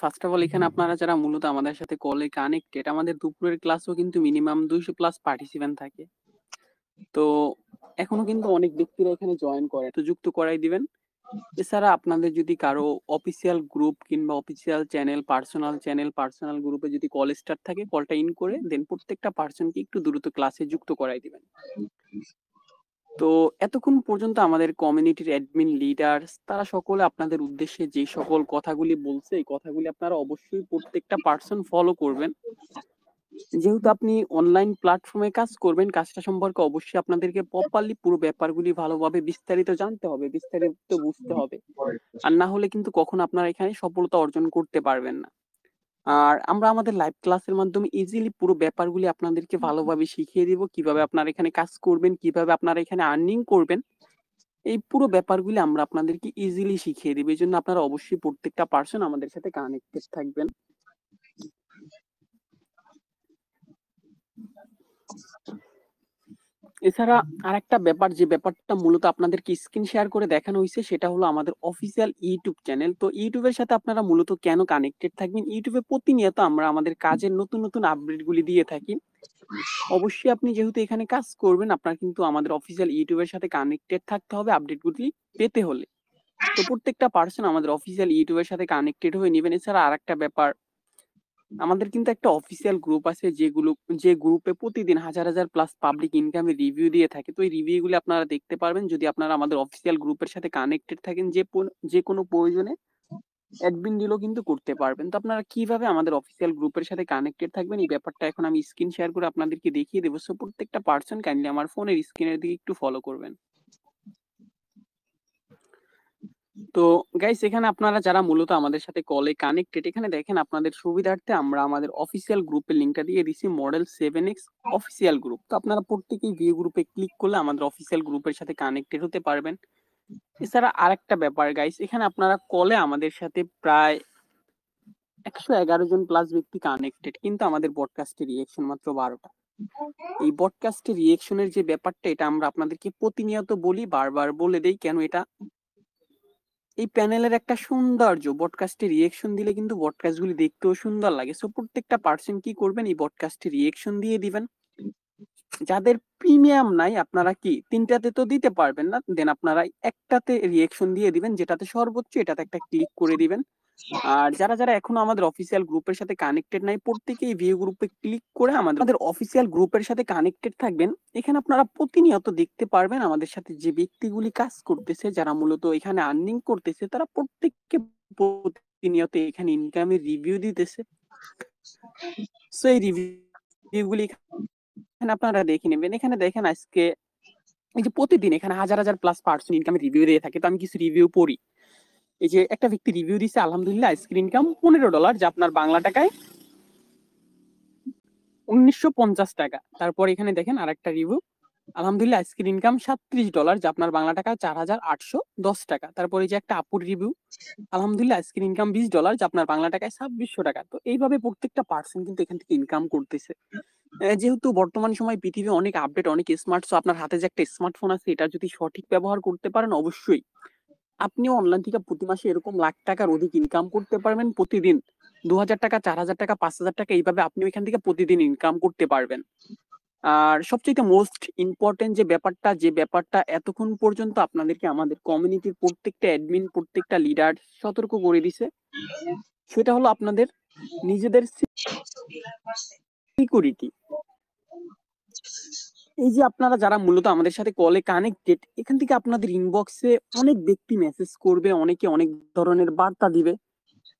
First of all এখানে আপনারা যারা মূলত আমাদের সাথে কলে কানেক্টেড, আমাদের দুপুরের ক্লাসও কিন্তু মিনিমাম 200 প্লাস পার্টিসিপেন্ট থাকে। তো এখনো কিন্তু অনেক ব্যক্তিরা এখানে জয়েন করে, তো যুক্ত করাই দিবেন। এছাড়া আপনাদের যদি কারো অফিসিয়াল গ্রুপ কিংবা অফিসিয়াল চ্যানেল, পার্সোনাল গ্রুপে যদি কল স্টার্ট থাকে, কলটা ইন করে দেন প্রত্যেকটা পার্সনকে একটু দ্রুত ক্লাসে যুক্ত করাই দিবেন। তো এতক্ষণ পর্যন্ত আমাদের কমিউনিটির অ্যাডমিন লিডার তারা সকলে আপনাদের উদ্দেশ্যে যে সকল কথাগুলি বলছে, এই কথাগুলি আপনারা অবশ্যই প্রত্যেকটা পার্সন ফলো করবেন। যেহেতু আপনি অনলাইন প্ল্যাটফর্মে কাজ করবেন, কাজটা সম্পর্কে অবশ্যই আপনাদেরকে প্রপারলি পুরো ব্যাপারগুলি ভালোভাবে বিস্তারিত জানতে হবে, বিস্তারিত বুঝতে হবে। আর না হলে কিন্তু কখনো আপনারা এখানে সফলতা অর্জন করতে পারবেন না। আর আমরা আমাদের লাইভ ক্লাসের মাধ্যমে ইজিলি পুরো ব্যাপারগুলি আপনাদেরকে ভালোভাবে শিখিয়ে দিব, কিভাবে আপনারা এখানে কাজ করবেন, কিভাবে আপনারা এখানে আর্নিং করবেন। এই পুরো ব্যাপারগুলি আমরা আপনাদেরকে ইজিলি শিখিয়ে দিব। এজন্য আপনারা অবশ্যই প্রত্যেকটা পার্সন আমাদের সাথে কানেক্টেড থাকবেন। এছাড়া আরেকটা ব্যাপার, যে ব্যাপারটা মূলত আপনাদেরকে স্ক্রিন শেয়ার করে দেখানো হয়েছে, সেটা হলো আমাদের অফিসিয়াল ইউটিউব চ্যানেল। তো ইউটিউবের সাথে আপনারা মূলত কেন কানেক্টেড থাকবেন? ইউটিউবে প্রতিনিয়ত আমরা আমাদের কাজের নতুন নতুন আপডেটগুলি দিয়ে থাকি। অবশ্যই আপনি যেহেতু এখানে কাজ করবেন, আপনার কিন্তু আমাদের অফিসিয়াল ইউটিউবের সাথে কানেক্টেড থাকতে হবে আপডেটগুলি পেতে হলে। তো প্রত্যেকটা পার্সন আমাদের অফিসিয়াল ইউটিউবের সাথে কানেক্টেড হয়ে নেবেন। এছাড়া আরেকটা ব্যাপার, আমাদের কিন্তু একটা অফিসিয়াল গ্রুপ আছে, যে গ্রুপে প্রতিদিন হাজার হাজার প্লাস পাবলিক ইনকামের রিভিউ দিয়ে থাকে। তো এই রিভিউ গুলি আপনারা দেখতে পারবেন যদি আপনারা আমাদের অফিসিয়াল গ্রুপের সাথে কানেক্টেড থাকেন। যে কোনো প্রয়োজনে অ্যাডমিন ডিলও কিন্তু করতে পারবেন। তো আপনারা কিভাবে আমাদের অফিসিয়াল গ্রুপের সাথে কানেক্টেড থাকবেন, এই ব্যাপারটা এখন আমি স্ক্রিন শেয়ার করে আপনাদেরকে দেখিয়ে দেবো। সো প্রত্যেকটা পার্সন কাইন্ডলি আমার ফোনের স্ক্রিনের দিকে একটু ফলো করবেন। তো গাইস, এখানে আপনারা যারা মূলত আমাদের সাথে কলে কানেক্টেড, এখানে দেখেন আপনাদের সুবিধার্থে আমরা আমাদের অফিসিয়াল গ্রুপের লিঙ্কটা দিয়ে দিছি, মডেল 7X অফিসিয়াল গ্রুপ। তো আপনারা প্রত্যেকেই ভিউ গ্রুপে ক্লিক করলে আমাদের অফিসিয়াল গ্রুপের সাথে কানেক্টেড হতে পারবেন। এছাড়া আরেকটা ব্যাপার গাইস, এখানে আপনারা কলে আমাদের সাথে প্রায় 111 জন প্লাস ব্যক্তি কানেক্টেড, কিন্তু আমাদের পডকাস্টের রিয়েকশন মাত্র 12টা। এই পডকাস্টের রিয়েকশনের যে ব্যাপারটা, এটা আমরা আপনাদেরকে প্রতিনিয়ত বলি, বারবার বলে দেই কেন এটা এই প্যানেলের একটা সৌন্দর্য। বডকাস্টে রিয়েকশন দিলে কিন্তু বডকাস্ট গুলি দেখতেও সুন্দর লাগে। সো প্রত্যেকটা পার্সন কি করবেন, এই বডকাস্টে রিয়েকশন দিয়ে দিবেন। যাদের প্রিমিয়াম নাই, আপনারা কি 3টাতে তো দিতে পারবেন না, দেন আপনারা একটাতে রিয়েকশন দিয়ে দিবেন, যেটাতে সর্বোচ্চ এটাতে একটা ক্লিক করে দিবেন। আর যারা যারা এখনো আমাদের অফিসিয়াল গ্রুপের সাথে কানেক্টেড নাই, প্রত্যেকেই ভিউ গ্রুপে ক্লিক করে আমাদের অফিসিয়াল গ্রুপের সাথে কানেক্টেড থাকবেন। এখানে আপনারা প্রতিনিয়ত দেখতে পারবেন আমাদের সাথে যে ব্যক্তিগুলি কাজ করতেছে, যারা মূলত এখানে আর্নিং করতেছে, তারা প্রত্যেককে প্রতিনিয়ত এখানে ইনকামের রিভিউ দিতেছে। সো এই রিভিউগুলি এখানে আপনারা দেখে নেবেন। এখানে দেখেন আজকে এই যে প্রতিদিন এখানে হাজার হাজার প্লাস পার্সন ইনকামের রিভিউ দিয়ে থাকে। তো আমি কিছু রিভিউ পড়ি। এই যে একটা ব্যক্তি রিভিউ দিছে, আলহামদুলিল্লাহ আজকের ইনকাম $15, যা আপনার বাংলা টাকায় 1950 টাকা। তারপর এখানে দেখেন আরেকটা রিভিউ, আলহামদুলিল্লাহ আজকের ইনকাম $37, যা আপনার বাংলা টাকা 4810 টাকা। তারপর এই যে একটা আপুর রিভিউ, আলহামদুলিল্লাহ আজকের ইনকাম $20, যা আপনার বাংলা টাকায় 2600 টাকা। তো এইভাবে প্রত্যেকটা পার্সন কিন্তু এখান থেকে ইনকাম করতেছে। যেহেতু বর্তমান সময় পৃথিবী অনেক আপডেট, অনেক স্মার্ট, সো আপনার হাতে যে একটা স্মার্টফোন আছে, এটা যদি সঠিক ব্যবহার করতে পারেন, অবশ্যই আপনিও অনলাইন থেকে প্রতি মাসে এরকম লাখ টাকার অধিক ইনকাম করতে পারবেন। প্রতিদিন 2000 টাকা, 4000 টাকা, 5000 টাকা, এইভাবে আপনি এখান থেকে প্রতিদিন ইনকাম করতে পারবেন। আর সবচেয়ে মোস্ট ইম্পর্টেন্ট যে ব্যাপারটা এতক্ষণ পর্যন্ত আপনাদেরকে আমাদের কমিউনিটির প্রত্যেকটা অ্যাডমিন, প্রত্যেকটা লিডার সতর্ক করে দিছে, সেটা হলো আপনাদের নিজেদের সিকিউরিটি। এই যে আপনারা যারা মূলত আমাদের সাথে কলে কানেক্টেড, এখান থেকে আপনাদের ইনবক্সে অনেক ব্যক্তি মেসেজ করবে, অনেকে অনেক ধরনের বার্তা দিবে,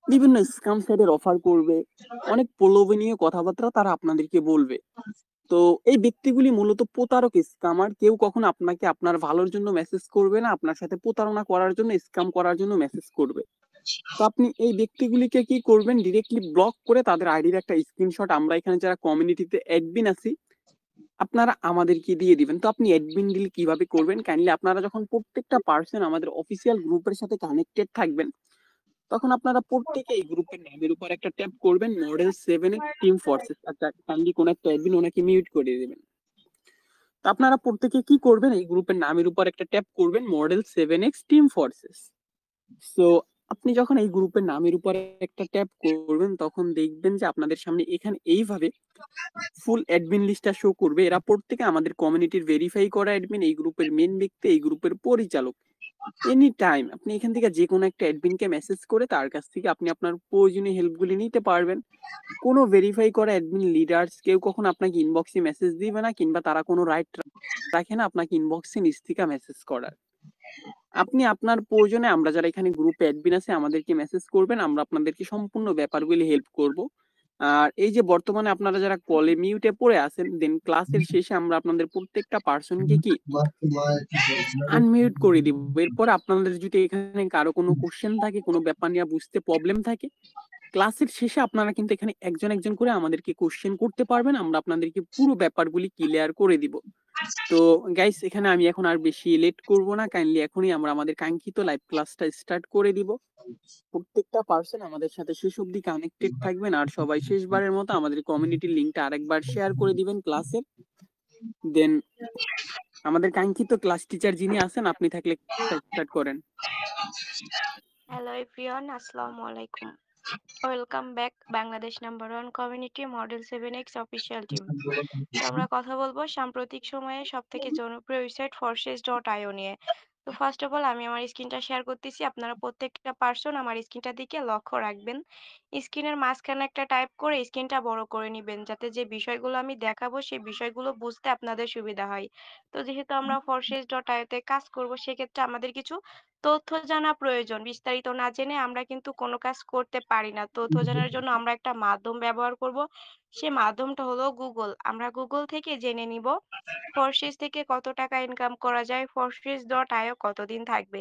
বিভিন্ন স্ক্যাম সাইটের অফার করবে, অনেক প্রলোভনীয় কথাবার্তা তারা আপনাদেরকে বলবে। তো এই ব্যক্তিগুলি মূলত প্রতারক, স্ক্যামার। কেউ কখনো আপনাকে আপনার ভালোর জন্য মেসেজ করবে না, আপনার সাথে প্রতারণা করার জন্য, স্ক্যাম করার জন্য মেসেজ করবে। তো আপনি এই ব্যক্তিগুলিকে কি করবেন, ডিরেক্টলি ব্লক করে তাদের আইডির একটা স্ক্রিনশট আমরা এখানে যারা কমিউনিটিতে অ্যাডমিন আছি আপনারা আমাদেরকে দিয়ে দিবেন। তো আপনি অ্যাডমিন ডিল কিভাবে করবেন, কাইন্ডলি আপনারা যখন প্রত্যেকটা পার্সন আমাদের অফিসিয়াল গ্রুপের সাথে কানেক্টেড থাকবেন, তখন আপনারা প্রত্যেকে এই গ্রুপের নামের উপর একটা ট্যাপ করবেন, মডেল 7X টিম ফোর্সেস। আচ্ছা, কাইন্ডলি কোন একটা অ্যাডমিন ওনাকে মিউট করে দিবেন। তো আপনারা প্রত্যেকে কি করবেন, এই গ্রুপের নামের উপর একটা ট্যাপ করবেন, model 7X team forces. So আপনি যখন এই গ্রুপের নামের উপরে একটা ট্যাপ করবেন তখন দেখবেন যে আপনাদের সামনে এখানে এইভাবে ফুল অ্যাডমিন লিস্টটা শো করবে। এরা প্রত্যেকে আমাদের কমিউনিটির ভেরিফাই করা অ্যাডমিন, এই গ্রুপের মেন ব্যক্তি, এই গ্রুপের পরিচালক। এনি টাইম আপনি এখান থেকে যে কোনো একটা অ্যাডমিনকে মেসেজ করে তার কাছ থেকে আপনি আপনার প্রয়োজনীয় হেল্পগুলি নিতে পারবেন। কোনো ভেরিফাই করা অ্যাডমিন লিডার্স কেউ কখনো আপনাকে ইনবক্সে মেসেজ দিবে না, কিংবা তারা কোনো রাইট রাখে না আপনাকে ইনবক্সে নিজ থেকে মেসেজ করার। আপনি আপনার প্রয়োজনে আমরা যারা এখানে গ্রুপে অ্যাডমিন আছে আমাদেরকে মেসেজ করবেন, আমরা আপনাদেরকে সম্পূর্ণ ব্যাপারগুলি হেল্প করব। আর এই যে বর্তমানে আপনারা যারা কলে মিউটে পড়ে আছেন, দেন ক্লাসের শেষে আমরা আপনাদের প্রত্যেকটা পার্সনকে কি আনমিউট করে দিব। এরপর আপনাদের যদি এখানে কারো কোনো কোশ্চেন থাকে, কোনো ব্যাপার নিয়ে বুঝতে প্রবলেম থাকে, ক্লাসের শেষে আপনারা কিন্তু এখানে একজন একজন করে আমাদেরকে কোশ্চেন করতে পারবেন, আমরা আপনাদেরকে পুরো ব্যাপারগুলি ক্লিয়ার করে দিব। তো গাইস, এখানে আমি এখন আর বেশি লেট করব না, কাইন্ডলি এখনই আমরা আমাদের কাঙ্ক্ষিত লাইভ ক্লাসটা স্টার্ট করে দিব। প্রত্যেকটা পার্সন আমাদের সাথে শেষ অবধি কানেক্টেড থাকবেন, আর সবাই শেষবারের মতো আমাদের কমিউনিটির লিঙ্কটা আরেকবার শেয়ার করে দিবেন ক্লাসের। দেন আমাদের কাঙ্ক্ষিত ক্লাস টিচার যিনি আছেন, আপনি থাকলে স্টার্ট করেন। হ্যালো এভরিওয়ান, আসসালামু আলাইকুম। Welcome back Bangladesh number one community model 7X official team. তো আমরা কথা বলবো সাম্প্রতিক সময়ে সব থেকে জনপ্রিয় ওয়েবসাইট forces.io নিয়ে। তো ফার্স্ট অফ অল আমি আমার স্ক্রিনটা শেয়ার করতেছি, আপনারা প্রত্যেকটা পার্সন আমার স্ক্রিনটার দিকে লক্ষ্য রাখবেন। স্ক্রিনের মাঝখানে একটা টাইপ করে স্ক্রিনটা বড় করে নেবেন, যাতে যে বিষয়গুলো আমি দেখাবো সেই বিষয়গুলো বুঝতে আপনাদের সুবিধা হয়। তো যেহেতু আমরা forces.io তে কাজ করব, সেক্ষেত্রে আমাদের কিছু তথ্য জানা প্রয়োজন। বিস্তারিত না জেনে আমরা কিন্তু কোনো কাজ করতে পারি না। তথ্য জানার জন্য আমরা একটা মাধ্যম ব্যবহার করব। সে মাধ্যমটা হলো গুগল। আমরা গুগল থেকে জেনে নিব ফরশেস থেকে কত টাকা ইনকাম করা যায়, forces.io কতদিন থাকবে।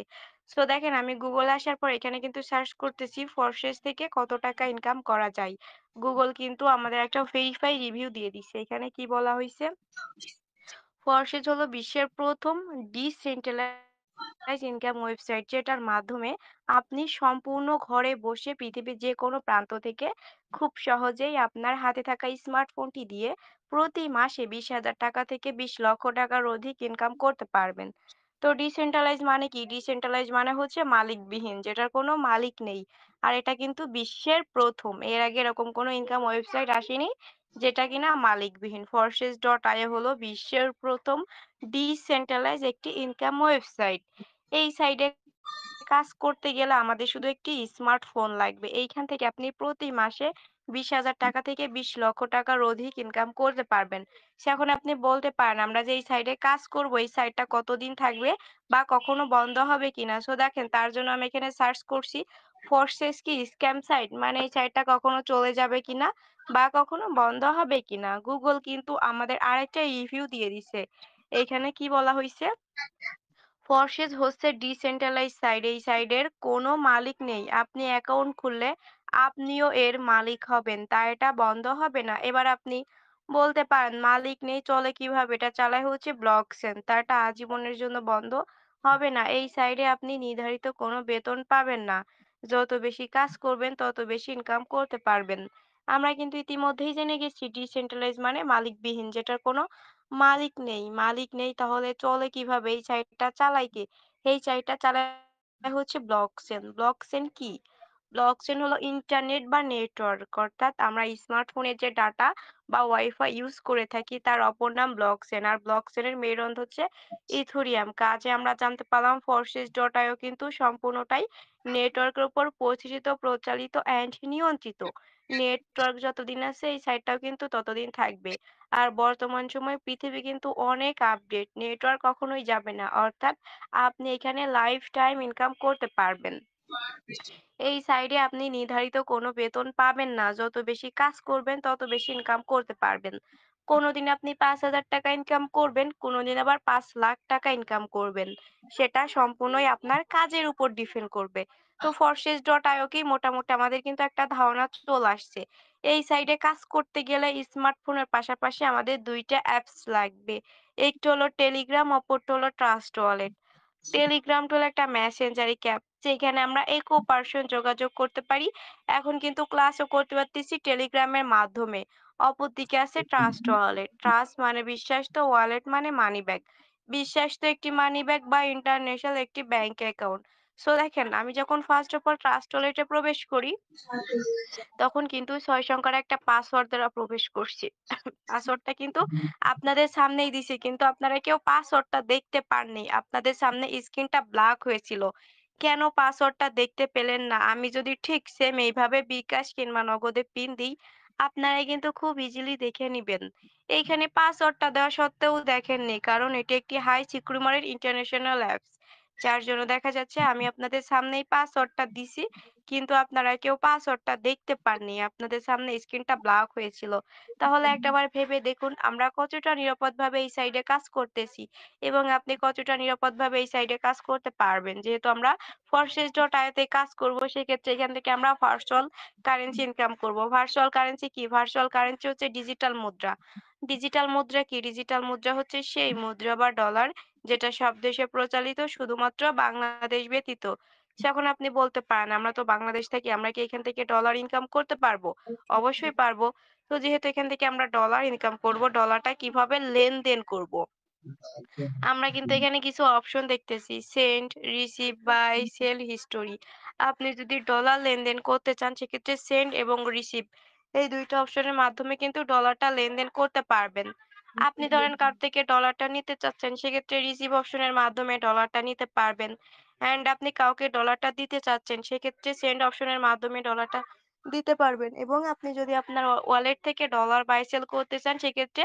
সো দেখেন, আমি গুগলে আসার পর এখানে কিন্তু সার্চ করতেছি ফরশেস থেকে কত টাকা ইনকাম করা যায়। গুগল কিন্তু আমাদের একটা ভেরিফাই রিভিউ দিয়ে দিচ্ছে। এখানে কি বলা হয়েছে? ফরশেস হলো বিশ্বের প্রথম ডিসেন্ট্রালাইজ ইনকাম ওয়েবসাইট, যেটার মাধ্যমে আপনি সম্পূর্ণ ঘরে বসে পৃথিবীর যে কোনো প্রান্ত থেকে খুব সহজেই আপনার হাতে থাকা স্মার্টফোনটি দিয়ে প্রতি মাসে 20,000 টাকা থেকে 20 লক্ষ টাকার অধিক ইনকাম করতে পারবেন। তো ডিসেন্ট্রালাইজ মানে কি? ডিসেন্ট্রালাইজ মানে হচ্ছে মালিকবিহীন, যেটার কোনো মালিক নেই। আর এটা কিন্তু বিশ্বের প্রথম। এর আগে এরকম কোনো ইনকাম ওয়েবসাইট আসেনি যেটা কিনা মালিকবিহীন। forces.io হলো বিশ্বের প্রথম ডিসেন্ট্রালাইজ একটি ইনকাম ওয়েবসাইট। এই সাইটে কাজ করতে গেলে আমাদের শুধু একটি স্মার্টফোন লাগবে। এইখান থেকে আপনি প্রতি মাসে 20,000 টাকা থেকে 20 লক্ষ টাকার অধিক ইনকাম করতে পারবেন। সে এখন আপনি বলতে পারেন, আমরা যে এই সাইটে কাজ করব, এই সাইটটা কতদিন থাকবে বা কখনো বন্ধ হবে কিনা। সো দেখেন, তার জন্য আমি এখানে সার্চ করছি ফোর্সেস কি স্ক্যাম সাইট, মানে এই সাইটটা কখনো চলে যাবে কিনা বা কখনো বন্ধ হবে কিনা। গুগল কিন্তু আমাদের আরেকটা রিভিউ দিয়ে দিছে। এইখানে কি বলা হয়েছে? ফরশেস হচ্ছে ডিসেন্ট্রালাইজ সাইট। এই সাইটের কোনো মালিক নেই। আপনি অ্যাকাউন্ট খুললে আপনিও এর মালিক হবেন, তাই এটা বন্ধ হবে না। এবার আপনি বলতে পারেন, মালিক নেই চলে কিভাবে? এটা চালায় হচ্ছে ব্লকচেন, তা এটা আজীবনের জন্য বন্ধ হবে না। এই সাইডে আপনি নির্ধারিত কোনো বেতন পাবেন না। যত বেশি কাজ করবেন তত বেশি ইনকাম করতে পারবেন। আমরা কিন্তু ইতিমধ্যেই জেনে গেছি ডিসেন্ট্রালাইজ মানে মালিকবিহীন, যেটার কোনো মালিক নেই। মালিক নেই তাহলে চলে কিভাবে? এই সাইটটা চালায় কে? এই সাইটটা চালায় হচ্ছে ব্লকচেন। ব্লকচেন কি? ব্লকচেন হলো ইন্টারনেট বা নেটওয়ার্ক, অর্থাৎ আমরা স্মার্টফোনের যে ডাটা বা ওয়াইফাই ইউজ করে থাকি তার অপর নাম ব্লকচেন। আর ব্লকচেনের মেরুদণ্ড হচ্ছে ইথেরিয়াম। কাজে আমরা জানতে পারলাম forces.io কিন্তু সম্পূর্ণটাই নেটওয়ার্কের উপর প্রতিষ্ঠিত, প্রচালিত অ্যান্ড নিয়ন্ত্রিত। নেটওয়ার্ক যতদিন আছে এই সাইটটাও কিন্তু ততদিন থাকবে। আর বর্তমান সময়ে পৃথিবী কিন্তু অনেক আপডেট, নেটওয়ার্ক কখনোই যাবে না। অর্থাৎ আপনি এখানে লাইফ টাইম ইনকাম করতে পারবেন। এই সাইডে আপনি নির্ধারিত কোনো বেতন পাবেন না। যত বেশি কাজ করবেন তত বেশি ইনকাম করতে পারবেন। কোনোদিন আপনি 5,000 টাকা ইনকাম করবেন, কোনোদিন আবার 5 লাখ টাকা ইনকাম করবেন। সেটা সম্পূর্ণই আপনার কাজের উপর ডিপেন্ড করবে। তো forces.io কি মোটামুটি আমাদের কিন্তু একটা ধারণা চলে আসছে। এই সাইডে কাজ করতে গেলে স্মার্টফোনের পাশাপাশি আমাদের 2 টা অ্যাপস লাগবে। একটি হলো টেলিগ্রাম, অপরটা হলো ট্রাস্ট ওয়ালেট। টেলিগ্রামটা হলো একটা মেসেঞ্জারি অ্যাপ, যেখানে আমরা ইকো পার্সন যোগাযোগ করতে পারি। এখন কিন্তু ক্লাসও করতে পারতেছি টেলিগ্রামের মাধ্যমে। অপরদিকে আছে ট্রাস্ট ওয়ালেট। ট্রাস্ট মানে বিশ্বাস, ওয়ালেট মানে মানি ব্যাগ। বিশ্বাস তো একটি মানি ব্যাগ বা ইন্টারন্যাশনাল একটি ব্যাংক অ্যাকাউন্ট। সো দেখেন আমি যখন ফার্স্ট অফ অল ট্রাস্ট ওয়ালেটে প্রবেশ করি, তখন কিন্তু ৬ সংখ্যার একটা পাসওয়ার্ড দ্বারা প্রবেশ করছি। পাসওয়ার্ডটা কিন্তু আপনাদের সামনেই দিছি। কিন্তু আপনারা কেউ পাসওয়ার্ডটা দেখতে পাননি। আপনাদের সামনে স্ক্রিনটা ব্লাক হয়েছিল। কেন পাসওয়ার্ডটা দেখতে পেলেন না? আমি যদি ঠিক সেম এইভাবে বিকাশ কিংবা নগদে পিন দিই, আপনারা কিন্তু খুব ইজিলি দেখে নিবেন। এইখানে পাসওয়ার্ডটা দেওয়া সত্ত্বেও দেখেননি। কারণ এটি একটি হাই সিকিউরিটির ইন্টারন্যাশনাল অ্যাপস। যার জন্য দেখা যাচ্ছে আমি আপনাদের সামনেই পাসওয়ার্ডটা দিছি। কিন্তু আপনারা কেউ পাসওয়ার্ডটা দেখতে পাননি। আপনাদের সামনে স্ক্রিনটা ব্লাক হয়েছিল। তাহলে একটাবার ভেবে দেখুন আমরা কতটা নিরাপদভাবে এই সাইডে কাজ করতেছি এবং আপনি কতটা নিরাপদভাবে এই সাইডে কাজ করতে পারবেন। যেহেতু আমরা Forex.io তে কাজ করব সেক্ষেত্রে এখান থেকে আমরা ভার্চুয়াল কারেন্সি ইনকাম করব। ভার্চুয়াল কারেন্সি কি? ভার্চুয়াল কারেন্সি হচ্ছে ডিজিটাল মুদ্রা। ডিজিটাল মুদ্রা কি? ডিজিটাল মুদ্রা হচ্ছে সেই মুদ্রা বা ডলার যেটা সব দেশে প্রচলিত শুধুমাত্র বাংলাদেশ ব্যতীত। এখন আপনি বলতে পারেন, "আমরা তো বাংলাদেশ থাকি, আমরা কি এখান থেকে ডলার ইনকাম করতে পারবো?" অবশ্যই পারবো। তো যেহেতু এখান থেকে আমরা ডলার ইনকাম করব, ডলারটা কিভাবে লেনদেন করব? আমরা কিন্তু এখানে কিছু অপশন দেখতেছি। Send, receive, buy, sell history. আপনি যদি ডলার লেনদেন করতে চান সেক্ষেত্রে সেন্ড এবং রিসিভ এই ২ টা অপশনের মাধ্যমে কিন্তু ডলারটা লেনদেন করতে পারবেন। আপনি ধরেন কারো থেকে ডলারটা নিতে চাচ্ছেন সেক্ষেত্রে রিসিভ অপশনের মাধ্যমে ডলারটা নিতে পারবেন। অ্যান্ড আপনি কাউকে ডলারটা দিতে চাচ্ছেন সেক্ষেত্রে সেন্ড অপশনের মাধ্যমে ডলারটা দিতে পারবেন এবং আপনি যদি আপনার ওয়ালেট থেকে ডলার বাই সেল করতে চান সেক্ষেত্রে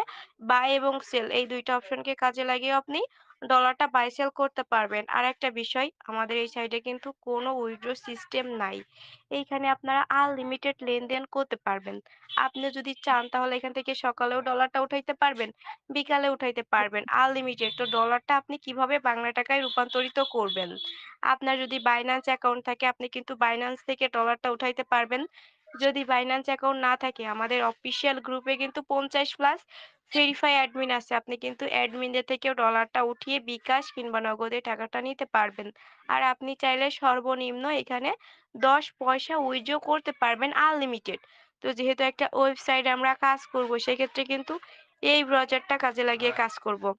বাই এবং সেল এই ২ টা অপশনকে কাজে লাগিয়ে আপনি ডলারটা বাই সেল করতে পারবেন। আরেকটা বিষয় আমাদের এই সাইডে কিন্তু কোনো উইথড্র সিস্টেম নাই। এইখানে আপনারা আনলিমিটেড লেনদেন করতে পারবেন। আপনি যদি চান তাহলে এখান থেকে সকালেও ডলারটা উঠাইতে পারবেন, বিকালে উঠাইতে পারবেন। আনলিমিটেড। তো ডলারটা আপনি কিভাবে বাংলা টাকায় রূপান্তরিত করবেন? আপনার যদি বাইন্যান্স অ্যাকাউন্ট থাকে আপনি কিন্তু বাইন্যান্স থেকে ডলারটা উঠাইতে পারবেন। যদি বাইন্যান্স অ্যাকাউন্ট না থাকে আমাদের অফিসিয়াল গ্রুপে কিন্তু ৫০ প্লাস ভেরিফাই অ্যাডমিন আছে। আপনি কিন্তু অ্যাডমিনদের থেকেও ডলারটা উঠিয়ে বিকাশ কিংবা নগদে টাকাটা নিতে পারবেন। আর আপনি চাইলে সর্বনিম্ন এখানে ১০ পয়সা উইথড্র করতে পারবেন আনলিমিটেড। তো যেহেতু একটা ওয়েবসাইটে আমরা কাজ করব সেক্ষেত্রে কিন্তু এই ব্রাউজারটা কাজে লাগিয়ে কাজ করব।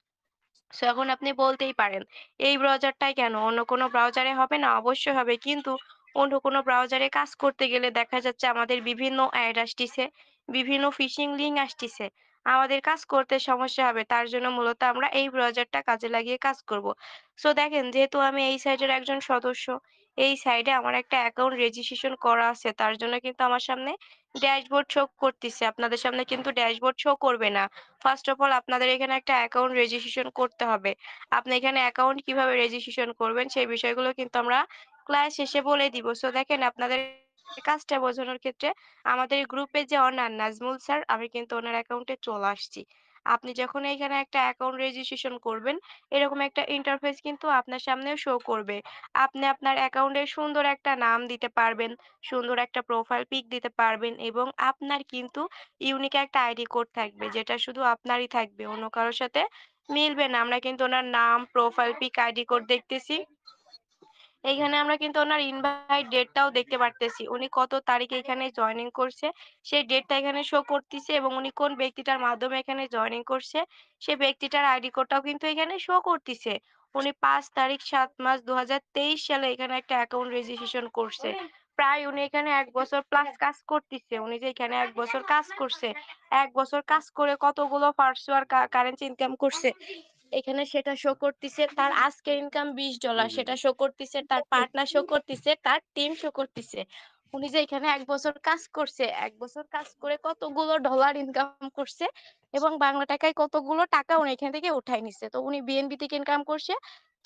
সো এখন আপনি বলতেই পারেন, এই ব্রাউজারটাই কেন? অন্য কোনো ব্রাউজারে হবে না? অবশ্যই হবে। কিন্তু অন্য কোনো ব্রাউজারে কাজ করতে গেলে দেখা যাচ্ছে আমাদের বিভিন্ন অ্যাড আসতিছে, বিভিন্ন ফিশিং লিঙ্ক আসতিছে। আমাদের কাজ করতে সমস্যা হবে। তার জন্য মূলত আমরা এই ব্রাউজারটা কাজে লাগিয়ে কাজ করব। সো দেখেন যেহেতু আমি এই সাইটের একজন সদস্য, এই সাইটে আমার একটা অ্যাকাউন্ট রেজিস্ট্রেশন করা আছে। তার জন্য কিন্তু আমার সামনে ড্যাশবোর্ড শো করতিছে। আপনাদের সামনে কিন্তু ড্যাশবোর্ড শো করবে না। ফার্স্ট অফ অল আপনাদের এখানে একটা অ্যাকাউন্ট রেজিস্ট্রেশন করতে হবে। আপনি এখানে অ্যাকাউন্ট কিভাবে রেজিস্ট্রেশন করবেন সেই বিষয়গুলো কিন্তু আমরা ক্লাস শেষে বলে দিব। সো দেখেন আপনাদের কাজটা বোঝানোর ক্ষেত্রে আমাদের গ্রুপে যে অনার নাজমুল স্যার আমি কিন্তু ওনার অ্যাকাউন্টে চলে আসছি। আপনি যখন এখানে একটা অ্যাকাউন্ট রেজিস্ট্রেশন করবেন এরকম একটা ইন্টারফেস কিন্তু আপনার সামনেও শো করবে। আপনি আপনার অ্যাকাউন্টে সুন্দর একটা নাম দিতে পারবেন, সুন্দর একটা প্রোফাইল পিক দিতে পারবেন এবং আপনার কিন্তু ইউনিক একটা আইডি কোড থাকবে যেটা শুধু আপনারই থাকবে। অন্য কারো সাথে মিলবে না। আমরা কিন্তু উনার নাম, প্রোফাইল পিক, আইডি কোড দেখতেছি। এইখানে আমরা কিন্তু ওনার ইনভাইট ডেটটাও দেখতে পারতেছি। উনি কত তারিখে এখানে জয়েনিং করছে, সেই ডেটটা এখানে শো করতিছে এবং উনি কোন ব্যক্তিটার মাধ্যমে এখানে জয়েনিং করছে, সে ব্যক্তিটার আইডি কোডটাও কিন্তু এখানে শো করতিছে। উনি ৫ তারিখ ৭ মাস ২০২৩ সালে এখানে একটা অ্যাকাউন্ট রেজিস্ট্রেশন করছে। প্রায় উনি এখানে ১ বছর প্লাস কাজ করতিছে। উনি যে এখানে ১ বছর কাজ করছে, ১ বছর কাজ করে কতগুলো ভার্চুয়াল কারেন্সি ইনকাম করছে, এখানে সেটা শো করতিছে। তার আজকের ইনকাম $২০ সেটা শো করতিছে। তার পার্টনার শো করতিছে, তার টিম শো করতিছে। উনি যে এখানে ১ বছর কাজ করছে, ১ বছর কাজ করে কতগুলো ডলার ইনকাম করছে এবং বাংলা টাকায় কতগুলো টাকা উনি এখান থেকে উঠায় নিছে। তো উনি বিএনবি থেকে ইনকাম করছে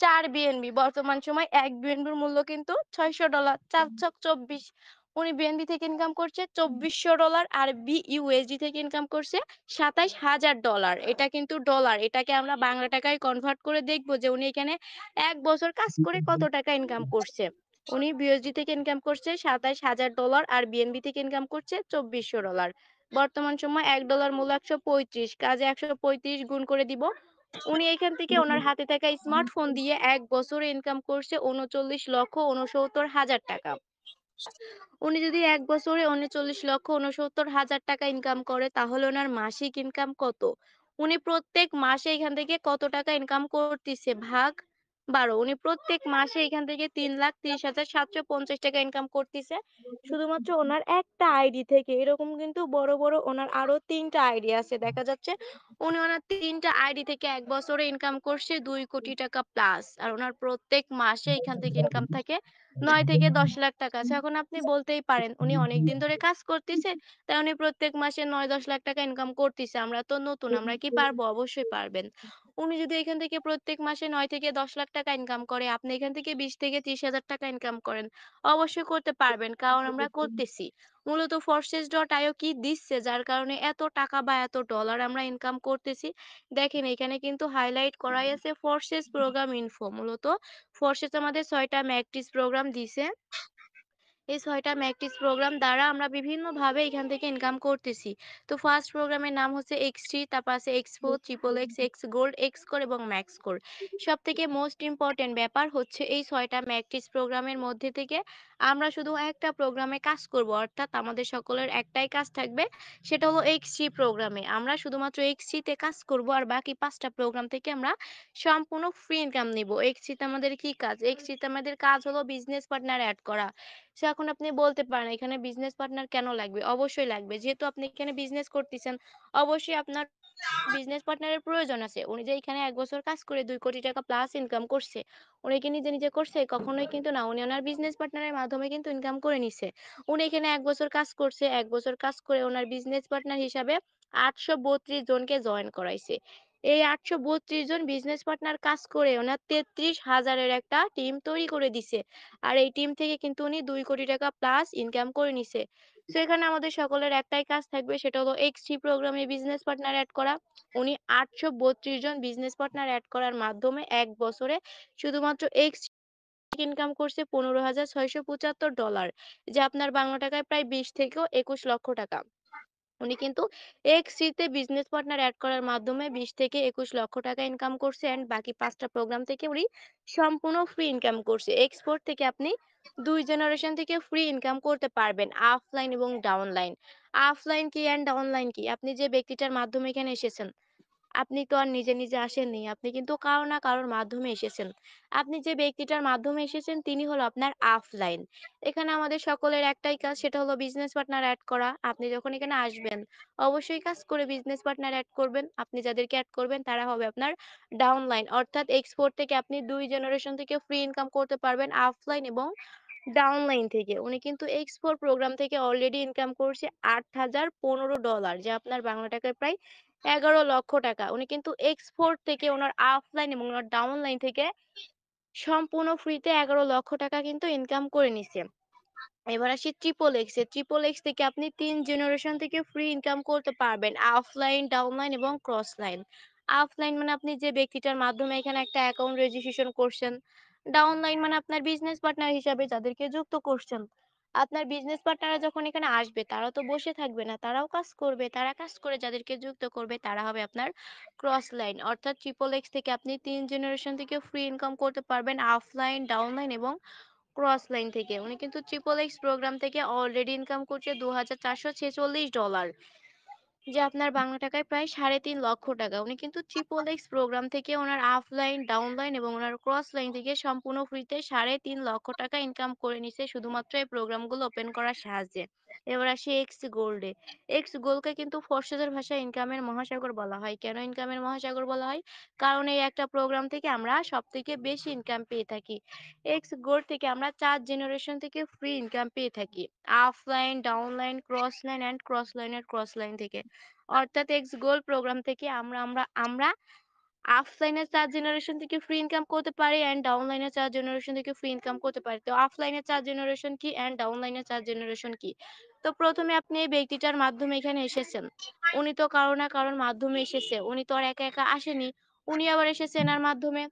৪ বিএনবি। বর্তমান সময় ১ বিএনবির মূল্য কিন্তু $৬০০ ৪ ছক ২৪। উনি বিএনবি থেকে ইনকাম করছে $২৪০০ আর বিইউএসডি থেকে ইনকাম করছে $২৭,০০০। এটা কিন্তু ডলার। এটাকে আমরা বাংলা টাকায় কনভার্ট করে দেখব যে উনি এখানে ১ বছর কাজ করে কত টাকা ইনকাম করছে। উনি বিইউএসডি থেকে ইনকাম করছে $২৭,০০০ আর বিএনবি থেকে ইনকাম করছে $২৪০০। বর্তমান সময় $১ মূল্য ১৩৫। কাজে ১৩৫ গুণ করে দিব। উনি এখান থেকে ওনার হাতে থাকা স্মার্টফোন দিয়ে ১ বছরে ইনকাম করছে ৳৩৯,৬৯,০০০ উনি যদি ১ বছরে ৩৯,৬৯,০০০ টাকা ইনকাম করে তাহলে উনার মাসিক ইনকাম কত? উনি প্রত্যেক মাসে এখান থেকে কত টাকা ইনকাম করতিছে ভাগ 12 উনি প্রত্যেক মাসে এখান থেকে ৩,৩০,৭৫০ টাকা ইনকাম করতিছে। শুধুমাত্র ওনার একটা আইডি থেকে। এরকম কিন্তু বড়, বড় ওনার আরো ৩ টা আইডি আছে। দেখা যাচ্ছে উনি ওনার ৩ টা আইডি থেকে ১ বছরে ইনকাম করছে ২,০০,০০,০০০ টাকা প্লাস। আর উনার প্রত্যেক মাসে এখান থেকে ইনকাম থাকে ৯ থেকে ১০ লাখ টাকা। আচ্ছা এখন আপনি বলতেই পারেন উনি অনেকদিন ধরে কাজ করতিছে, তাই উনি প্রত্যেক মাসে ৯-১০ লাখ টাকা ইনকাম করতিছে। আমরা তো নতুন, আমরা কি পারবো? অবশ্যই পারবেন। উনি যদি এখান থেকে প্রত্যেক মাসে ৯ থেকে ১০ লাখ টাকা ইনকাম করে, আপনি এখান থেকে ২০ থেকে ৩০,০০০ টাকা ইনকাম করেন। অবশ্যই করতে পারবেন। কারণ আমরা করতেছি। মূলত Forex.io কি দিচ্ছে যার কারণে এত টাকা বা এত ডলার আমরা ইনকাম করতেছি। দেখেন এখানে কিন্তু হাইলাইট করাই আছে Forex প্রোগ্রাম ইনফো। মূলত Forex আমাদের ৬ টা ম্যাকটিস প্রোগ্রাম দিছে। এই ৬ টা ম্যাকটিস প্রোগ্রাম দ্বারা আমরা বিভিন্নভাবে এখান থেকে ইনকাম করতেছি। তো ফার্স্ট প্রোগ্রামের নাম হচ্ছে X3, তারপর আছে X4, triple x, x gold, x core এবং ম্যাক্স কোর। সবথেকে মোস্ট ইম্পোর্টেন্ট ব্যাপার হচ্ছে এই ৬ টা ম্যাকটিস প্রোগ্রামের মধ্যে থেকে আমরা শুধু একটা প্রোগ্রামে কাজ করব। অর্থাৎ আমাদের সকলের একটাই কাজ থাকবে, সেটা হলো X3 প্রোগ্রামে। আমরা শুধুমাত্র X3 তে কাজ করব আর বাকি ৫ টা প্রোগ্রাম থেকে আমরা সম্পূর্ণ ফ্রি ইনকাম নিব। X3 তে আমাদের কি কাজ? X3 তে আমাদের কাজ হলো বিজনেস পার্টনার এড করা। সো এখন আপনি বলতে পারেন এখানে বিজনেস পার্টনার কেন লাগবে? অবশ্যই লাগবে। যেহেতু আপনি এখানে বিজনেস করতেছেন, অবশ্যই আপনার বিজনেস পার্টনারের প্রয়োজন আছে। উনি যে এখানে ১ বছর কাজ করে ২,০০,০০,০০০ টাকা প্লাস ইনকাম করছে। উনি কি নিজে, নিজে করছে? কখনোই কিন্তু না। উনি উনার বিজনেস পার্টনারের মাধ্যমে কিন্তু ইনকাম করে নিছে। উনি এখানে ১ বছর কাজ করছে। ১ বছর কাজ করে উনার বিজনেস পার্টনার হিসাবে ৮৩২ জনকে জয়েন করাইছে। এই ৮৩২ জন বিজনেস পার্টনার কাজ করে উনার ৩৩,০০০ এর একটা টিম তৈরি করে দিছে। আর এই টিম থেকে কিন্তু উনি ২,০০,০০,০০০ টাকা প্লাস ইনকাম করে নিছে। সো এখানে আমাদের সকলের একটাই কাজ থাকবে সেটা হলো X3 প্রোগ্রামে বিজনেস পার্টনার এড করা। উনি ৮৩২ জন বিজনেস পার্টনার এড করার মাধ্যমে ১ বছরে শুধুমাত্র X ইনকাম করছে $১৫,৬৭৫ যা আপনার বাংলা টাকায় প্রায় ২০ থেকেও ২১ লক্ষ টাকা। উনি কিন্তু এক্সিতে বিজনেস পার্টনার এড করার মাধ্যমে ২০ থেকে ২১ লক্ষ টাকা ইনকাম করছে অ্যান্ড বাকি ৫ টা প্রোগ্রাম থেকে উনি সম্পূর্ণ ফ্রি ইনকাম করছে। এক্সপোর্ট থেকে আপনি ২ জেনারেশন থেকে ফ্রি ইনকাম করতে পারবেন। অফলাইন এবং ডাউনলাইন। অফলাইন কি অ্যান্ড ডাউনলাইন কি? আপনি যে ব্যক্তিটার মাধ্যমে এখানে এসেছেন আপনি তো আর নিজে, নিজে আসেননি। আপনি কিন্তু কারো না কারোর মাধ্যমে এসেছেন। আপনি যে ব্যক্তিটার মাধ্যমে এসেছেন তিনি হলো আপনার অফলাইন। এখানে আমাদের সকলের একটাই কাজ সেটা হলো বিজনেস পার্টনার এড করা। আপনি যখন এখানে আসবেন অবশ্যই কাজ করে বিজনেস পার্টনার এড করবেন। আপনি যাদেরকে এড করবেন তারা হবে আপনার ডাউনলাইন অর্থাৎ এক্সপোর্ট থেকে আপনি ২ জেনারেশন থেকে ফ্রি ইনকাম করতে পারবেন অফলাইন এবং ডাউনলাইন থেকে। উনি কিন্তু এক্স4 প্রোগ্রাম থেকে অলরেডি ইনকাম করছে $৮,০১৫ যা আপনার বাংলা টাকায় প্রায় ১১ লক্ষ টাকা। উনি কিন্তু এক্স4 থেকে উনার অফলাইন এবং উনার ডাউনলাইন থেকে সম্পূর্ণ ফ্রিতে ১১ লক্ষ টাকা কিন্তু ইনকাম করে নিছে। এবার আসি ট্রিপল এক্স এ। ট্রিপল এক্স থেকে আপনি ৩ জেনারেশন থেকে ফ্রি ইনকাম করতে পারবেন। অফলাইন, ডাউনলাইন এবং ক্রস লাইন। অফলাইন মানে আপনি যে ব্যক্তিটার মাধ্যমে এখানে একটা অ্যাকাউন্ট রেজিস্ট্রেশন করছেন। ডাউনলাইন মানে আপনার বিজনেস পার্টনার হিসাবে যাদেরকে যুক্ত করছেন। আপনার বিজনেস পার্টনাররা যখন এখানে আসবে তারা তো বসে থাকবে না। তারাও কাজ করবে। তারা কাজ করে যাদেরকে যুক্ত করবে তারা হবে আপনার ক্রস লাইন। অর্থাৎ ট্রিপল এক্স থেকে আপনি ৩ জেনারেশন থেকে ফ্রি ইনকাম করতে পারবেন অফলাইন, ডাউনলাইন এবং ক্রস লাইন থেকে। উনি কিন্তু ট্রিপল এক্স প্রোগ্রাম থেকে অলরেডি ইনকাম করছে $২,৪৪৬ যা আপনার বাংলা টাকায় প্রায় ৩.৫ লক্ষ টাকা। উনি কিন্তু ট্রিপল এক্স প্রোগ্রাম থেকে ওনার অফলাইন, ডাউনলাইন এবং ওনার ক্রস লাইন থেকে সম্পূর্ণ ফ্রিতে ৩.৫ লক্ষ টাকা ইনকাম করে নিছে শুধুমাত্র এই প্রোগ্রামগুলো ওপেন করার সাহায্যে। এবার আসি এক্স গোল্ডে। এক্স গোল্ডকে কিন্তু ফরশেজের ভাষায় ইনকামের মহাসাগর বলা হয়। কেন ইনকামের মহাসাগর বলা হয়? কারণ এই একটা প্রোগ্রাম থেকে আমরা সবথেকে বেশি ইনকাম পেয়ে থাকি। এক্স গোল্ড থেকে আমরা ৪ জেনারেশন থেকে ফ্রি ইনকাম পেয়ে থাকি। Offline, downline, cross line and cross লাইনের ক্রস লাইন থেকে। অর্থাৎ এক্স গোল্ড প্রোগ্রাম থেকে আমরা অফলাইনের ৪ জেনারেশন থেকে ফ্রি ইনকাম করতে পারি অ্যান্ড ডাউনলাইনের ৪ জেনারেশন থেকে ফ্রি ইনকাম করতে পারি। তো অফলাইনের ৪ জেনারেশন কি অ্যান্ড ডাউনলাইনের ৪ জেনারেশন কি? তো ১ম এ আপনি এই ব্যক্তিটার মাধ্যমে এখানে এসেছেন। উনি তো কারো না কারোর মাধ্যমে এসেছে। উনি তো আর একা, একা আসেনি। উনি আবার এসেছে এনার মাধ্যমে।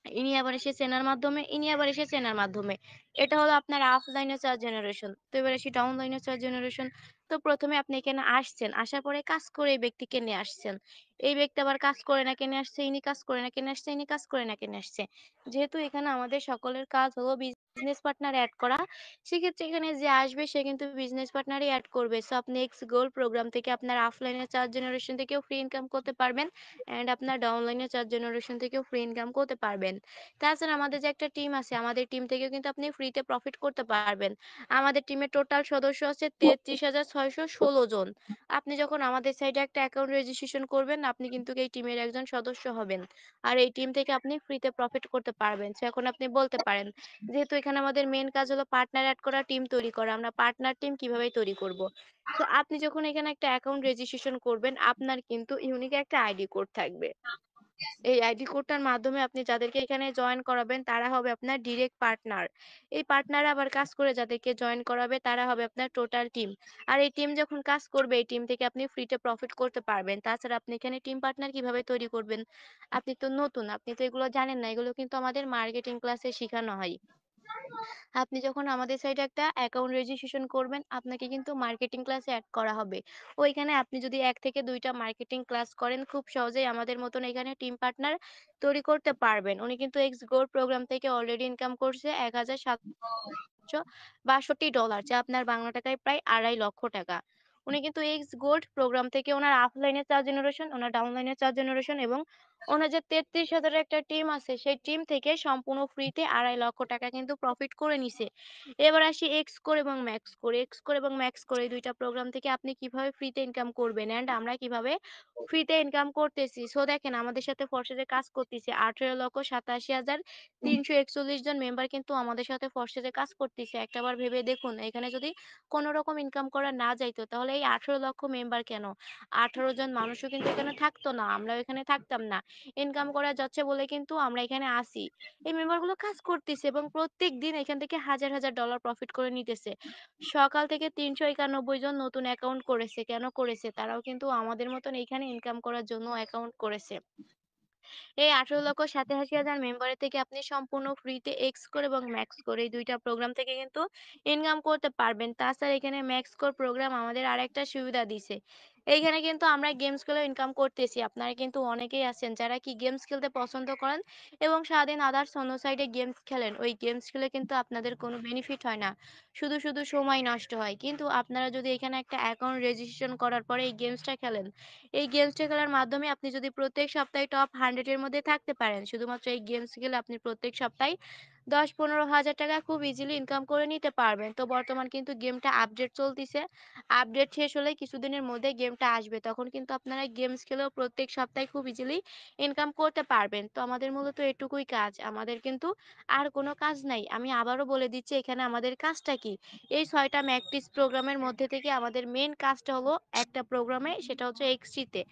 ইনি আবার এসেছে এনার মাধ্যমে, ইনি আবার এসেছে এনার মাধ্যমে। এটা হলো আপনার অফলাইনের ৪ জেনারেশন। তো এবার আসি ডাউনলাইনের ৪ জেনারেশন। তো ১ম এ আপনি এখানে আসছেন। আসার পরে কাজ করে এই ব্যক্তিকে নিয়ে আসছেন। এই ব্যক্তি আবার কাজ করে না কেনে আসছে, ইনি কাজ করে না কেনে আসছে, ইনি কাজ করে না কেনে আসছে। যেহেতু এখানে আমাদের সকলের কাজ হলো বিজনেস পার্টনার এড করা। সেক্ষেত্রে এখানে যে আসবে সে কিন্তু বিজনেস পার্টনারই এড করবে। সো আপনি এক্স গোল্ড প্রোগ্রাম থেকে আপনার অফলাইনে চার্জ জেনারেশন থেকেও ফ্রি ইনকাম করতে পারবেন অ্যান্ড আপনার ডাউনলাইনে চার্জ জেনারেশন থেকেও ফ্রি ইনকাম করতে পারবেন। তাছাড়া আমাদের যে একটা টিম আছে, আমাদের টিম থেকেও কিন্তু আপনি ফ্রিতে প্রফিট করতে পারবেন। আমাদের টিমের টোটাল সদস্য আছে ৩৩,৬১৬ জন। আপনি যখন আমাদের সাইটে একটা অ্যাকাউন্ট রেজিস্ট্রেশন করবেন, আপনি কিন্তু এই টিমের একজন সদস্য হবেন। আর এই টিম থেকে আপনি ফ্রিতে প্রফিট করতে পারবেন। সো এখন আপনি বলতে পারেন, যেহেতু এখানে আমাদের মেইন কাজ হলো পার্টনার এড করা, টিম তৈরি করা। আমরা পার্টনার টিম কিভাবে তৈরি করব? তো আপনি যখন এখানে একটা অ্যাকাউন্ট রেজিস্ট্রেশন করবেন, আপনার কিন্তু ইউনিক একটা আইডি কোড থাকবে। এই আইডি কোডটার মাধ্যমে আপনি যাদেরকে এখানে জয়েন করাবেন তারা হবে আপনার ডিরেক্ট পার্টনার। এই পার্টনার আবার কাজ করে যাদেরকে জয়েন করাবে তারা হবে আপনার টোটাল টিম। আর এই টিম যখন কাজ করবে এই টিম থেকে আপনি ফ্রিতে প্রফিট করতে পারবেন। তাছাড়া আপনি এখানে টিম পার্টনার কিভাবে তৈরি করবেন? আপনি তো নতুন, আপনি তো এগুলো জানেন না। এগুলো কিন্তু আমাদের মার্কেটিং ক্লাসে শিখানো হয়। আপনি যখন আমাদের সাইটে একটা অ্যাকাউন্ট রেজিস্ট্রেশন করবেন, আপনাকে কিন্তু মার্কেটিং ক্লাসে এড করা হবে। ওইখানে আপনি যদি ১ থেকে ২ টা মার্কেটিং ক্লাস করেন, খুব সহজেই আমাদের মতন এখানে টিম পার্টনার তৈরি করতে পারবেন। উনি কিন্তু এক্স গোল্ড প্রোগ্রাম থেকে অলরেডি ইনকাম করছে $১,৭৬২ যা আপনার বাংলা টাকায় প্রায় ৳২.৫ লক্ষ। উনি কিন্তু এক্স গোল্ড প্রোগ্রাম থেকে উনার অফলাইনে চার্জ জেনারেশন, উনার ডাউনলাইনে চার্জ জেনারেশন এবং ওনার যে ৩৩,০০০ এর একটা টিম আছে, সেই টিম থেকে সম্পূর্ণ ফ্রিতে ৳২.৫ লক্ষ কিন্তু প্রফিট করে নিছে। এবার আসি এক্স কোর এবং ম্যাক্স কোর। এক্স কোর এবং ম্যাক্স কোর এই ২ টা প্রোগ্রাম থেকে আপনি কিভাবে ফ্রিতে ইনকাম করবেন অ্যান্ড আমরা কিভাবে ফ্রিতে ইনকাম করতেছি। সো দেখেন আমাদের সাথে ফরশেজে কাজ করতেছে ১৮,৮৭,৩৪১ জন মেম্বার কিন্তু আমাদের সাথে ফরশেজে কাজ করতেছে। একটাবার ভেবে দেখুন এখানে যদি কোন রকম ইনকাম করা না যাইত তাহলে এই ১৮ লক্ষ মেম্বার কেন? ১৮ জন মানুষও কিন্তু এখানে থাকতো না। আমরাও এখানে থাকতাম না। ইনকাম করা যাচ্ছে বলে কিন্তু আমরা এখানে আছি। এই মেম্বারগুলো কাজ করতেছে এবং প্রত্যেকদিন এখান থেকে হাজার, হাজার ডলার প্রফিট করে নিতেছে। সকাল থেকে ৩৯১ জন নতুন অ্যাকাউন্ট করেছে। কেন করেছে? তারাও কিন্তু আমাদের মতন এইখানে ইনকাম করার জন্য অ্যাকাউন্ট করেছে। এই ১৮,৮৭,০০০ মেম্বারের থেকে আপনি সম্পূর্ণ ফ্রিতে এক্স কোর এবং ম্যাক্স কোর এই ২ টা প্রোগ্রাম থেকে কিন্তু ইনকাম করতে পারবেন। তাছাড়া এখানে ম্যাক্স কোর প্রোগ্রাম আমাদের আরেকটা সুবিধা দিছে। এইখানে কিন্তু আমরা গেমস খেলেও ইনকাম করতেছি। আপনারা কিন্তু অনেকেই আছেন যারা কি গেমস খেলতে পছন্দ করেন এবং সারাদিন আদার্স অন্য সাইডে গেমস খেলেন। ওই গেমস খেলে কিন্তু আপনাদের কোনো বেনিফিট হয় না। শুধু, শুধু সময় নষ্ট হয়। কিন্তু আপনারা যদি এখানে একটা অ্যাকাউন্ট রেজিস্ট্রেশন করার পরে এই গেমসটা খেলেন, এই গেমসটা খেলার মাধ্যমে আপনি যদি প্রত্যেক সপ্তাহে টপ 100 এর মধ্যে থাকতে পারেন, শুধুমাত্র এই গেমস খেলে আপনি প্রত্যেক সপ্তাহে ১০-১৫ হাজার টাকা খুব ইজিলি ইনকাম করে নিতে পারবেন। তো বর্তমান কিন্তু গেমটা আপডেট চলতিছে। আপডেট শেষ হলে কিছুদিনের মধ্যে গেমটা আসবে। তখন কিন্তু আপনারা গেমস খেলেও প্রত্যেক সপ্তাহে খুব ইজিলি ইনকাম করতে পারবেন। তো আমাদের মূলত এটুকুই কাজ। আমাদের কিন্তু আর কোনো কাজ নাই। আমি আবারও বলে দিচ্ছি এখানে আমাদের কাজটা কি? এই ৬ টা ম্যাকটিস প্রোগ্রামের মধ্যে থেকে আমাদের মেইন কাজটা হলো একটা প্রোগ্রামে সেটা হচ্ছে এক্সট্রি তে।